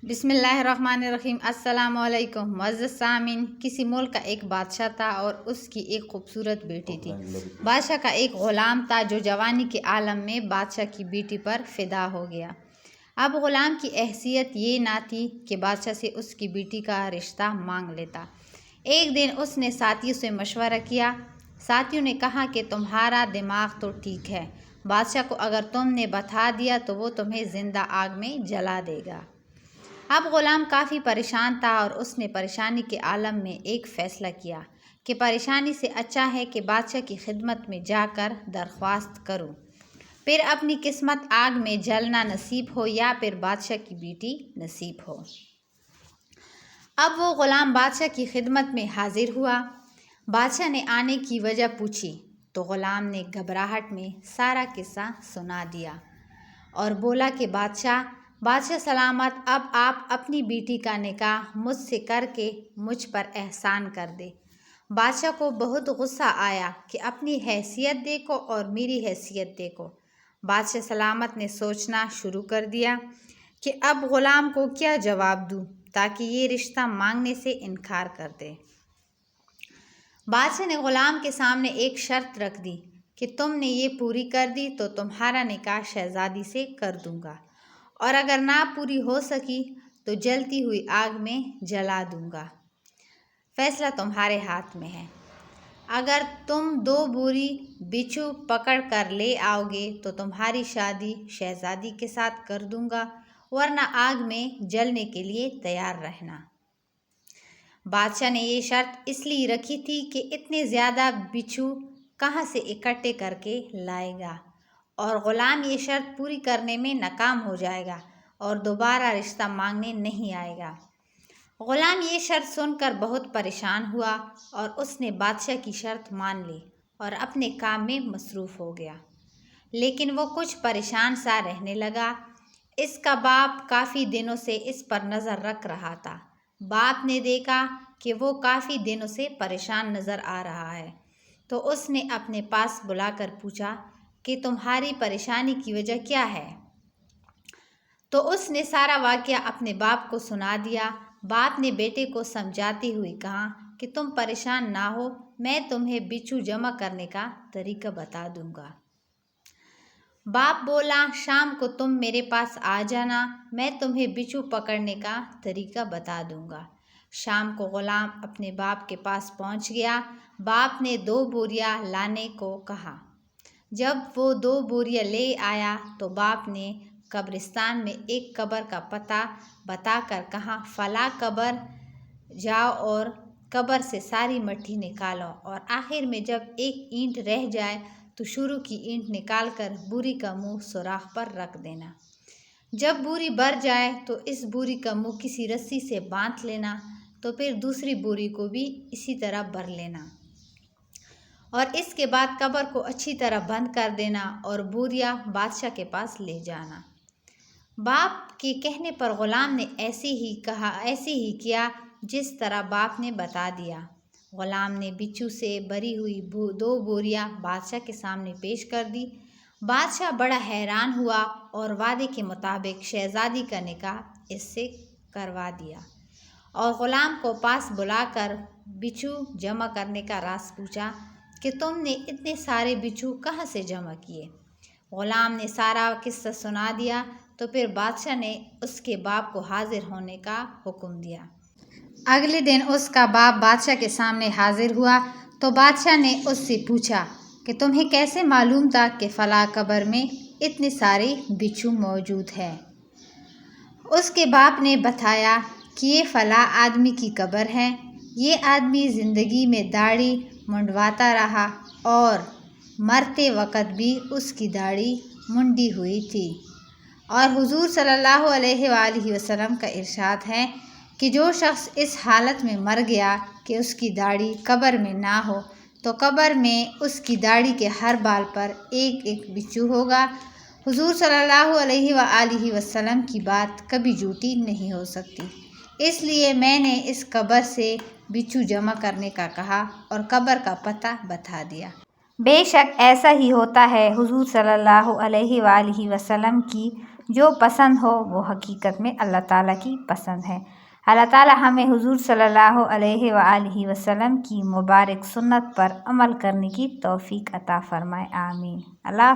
بسم اللہ الرحمن الرحیم۔ السلام علیکم معزز سامعین۔ کسی ملک کا ایک بادشاہ تھا اور اس کی ایک خوبصورت بیٹی تھی۔ بادشاہ کا ایک غلام تھا جو جوانی کے عالم میں بادشاہ کی بیٹی پر فدا ہو گیا۔ اب غلام کی حیثیت یہ نہ تھی کہ بادشاہ سے اس کی بیٹی کا رشتہ مانگ لیتا۔ ایک دن اس نے ساتھیوں سے مشورہ کیا۔ ساتھیوں نے کہا کہ تمہارا دماغ تو ٹھیک ہے، بادشاہ کو اگر تم نے بتا دیا تو وہ تمہیں زندہ آگ میں جلا دے گا۔ اب غلام کافی پریشان تھا اور اس نے پریشانی کے عالم میں ایک فیصلہ کیا کہ پریشانی سے اچھا ہے کہ بادشاہ کی خدمت میں جا کر درخواست کروں، پھر اپنی قسمت آگ میں جلنا نصیب ہو یا پھر بادشاہ کی بیٹی نصیب ہو۔ اب وہ غلام بادشاہ کی خدمت میں حاضر ہوا۔ بادشاہ نے آنے کی وجہ پوچھی تو غلام نے گھبراہٹ میں سارا قصہ سنا دیا اور بولا کہ بادشاہ سلامت، اب آپ اپنی بیٹی کا نکاح مجھ سے کر کے مجھ پر احسان کر دے۔ بادشاہ کو بہت غصہ آیا کہ اپنی حیثیت دیکھو اور میری حیثیت دیکھو۔ بادشاہ سلامت نے سوچنا شروع کر دیا کہ اب غلام کو کیا جواب دوں تاکہ یہ رشتہ مانگنے سے انکار کر دے۔ بادشاہ نے غلام کے سامنے ایک شرط رکھ دی کہ تم نے یہ پوری کر دی تو تمہارا نکاح شہزادی سے کر دوں گا، اور اگر نہ پوری ہو سکی تو جلتی ہوئی آگ میں جلا دوں گا۔ فیصلہ تمہارے ہاتھ میں ہے۔ اگر تم 2 بوری بچھو پکڑ کر لے آؤ گے تو تمہاری شادی شہزادی کے ساتھ کر دوں گا، ورنہ آگ میں جلنے کے لیے تیار رہنا۔ بادشاہ نے یہ شرط اس لیے رکھی تھی کہ اتنے زیادہ بچھو کہاں سے اکٹھے کر کے لائے گا، اور غلام یہ شرط پوری کرنے میں ناکام ہو جائے گا اور دوبارہ رشتہ مانگنے نہیں آئے گا۔ غلام یہ شرط سن کر بہت پریشان ہوا اور اس نے بادشاہ کی شرط مان لی اور اپنے کام میں مصروف ہو گیا، لیکن وہ کچھ پریشان سا رہنے لگا۔ اس کا باپ کافی دنوں سے اس پر نظر رکھ رہا تھا۔ باپ نے دیکھا کہ وہ کافی دنوں سے پریشان نظر آ رہا ہے تو اس نے اپنے پاس بلا کر پوچھا کہ تمہاری پریشانی کی وجہ کیا ہے؟ تو اس نے سارا واقعہ اپنے باپ کو سنا دیا۔ باپ نے بیٹے کو سمجھاتے ہوئے کہا کہ تم پریشان نہ ہو، میں تمہیں بچھو جمع کرنے کا طریقہ بتا دوں گا۔ باپ بولا، شام کو تم میرے پاس آ جانا، میں تمہیں بچھو پکڑنے کا طریقہ بتا دوں گا۔ شام کو غلام اپنے باپ کے پاس پہنچ گیا۔ باپ نے 2 بوریاں لانے کو کہا۔ جب وہ 2 بوریاں لے آیا تو باپ نے قبرستان میں ایک قبر کا پتہ بتا کر کہا، فلاں قبر جاؤ اور قبر سے ساری مٹی نکالو، اور آخر میں جب ایک اینٹ رہ جائے تو شروع کی اینٹ نکال کر بوری کا منہ سوراخ پر رکھ دینا۔ جب بوری بھر جائے تو اس بوری کا منہ کسی رسی سے باندھ لینا، تو پھر دوسری بوری کو بھی اسی طرح بھر لینا، اور اس کے بعد قبر کو اچھی طرح بند کر دینا اور بوریاں بادشاہ کے پاس لے جانا۔ باپ کے کہنے پر غلام نے ایسے ہی کیا جس طرح باپ نے بتا دیا۔ غلام نے بچھو سے بھری ہوئی 2 بوریاں بادشاہ کے سامنے پیش کر دی۔ بادشاہ بڑا حیران ہوا اور وعدے کے مطابق شہزادی کا نکاح اس سے کروا دیا، اور غلام کو پاس بلا کر بچھو جمع کرنے کا راز پوچھا کہ تم نے اتنے سارے بچھو کہاں سے جمع کیے؟ غلام نے سارا قصہ سنا دیا تو پھر بادشاہ نے اس کے باپ کو حاضر ہونے کا حکم دیا۔ اگلے دن اس کا باپ بادشاہ کے سامنے حاضر ہوا تو بادشاہ نے اس سے پوچھا کہ تمہیں کیسے معلوم تھا کہ فلاں قبر میں اتنے سارے بچھو موجود ہیں؟ اس کے باپ نے بتایا کہ یہ فلاں آدمی کی قبر ہے۔ یہ آدمی زندگی میں داڑھی منڈواتا رہا اور مرتے وقت بھی اس کی داڑھی منڈی ہوئی تھی، اور حضور صلی اللہ علیہ وآلہ وسلم کا ارشاد ہے کہ جو شخص اس حالت میں مر گیا کہ اس کی داڑھی قبر میں نہ ہو تو قبر میں اس کی داڑھی کے ہر بال پر ایک ایک بچھو ہوگا۔ حضور صلی اللہ علیہ وآلہ وسلم کی بات کبھی جھوٹی نہیں ہو سکتی، اس لیے میں نے اس قبر سے بچھو جمع کرنے کا کہا اور قبر کا پتہ بتا دیا۔ بے شک ایسا ہی ہوتا ہے۔ حضور صلی اللہ علیہ وآلہ وسلم کی جو پسند ہو وہ حقیقت میں اللہ تعالیٰ کی پسند ہے۔ اللہ تعالیٰ ہمیں حضور صلی اللہ علیہ وآلہ وسلم کی مبارک سنت پر عمل کرنے کی توفیق عطا فرمائے، آمین۔ اللہ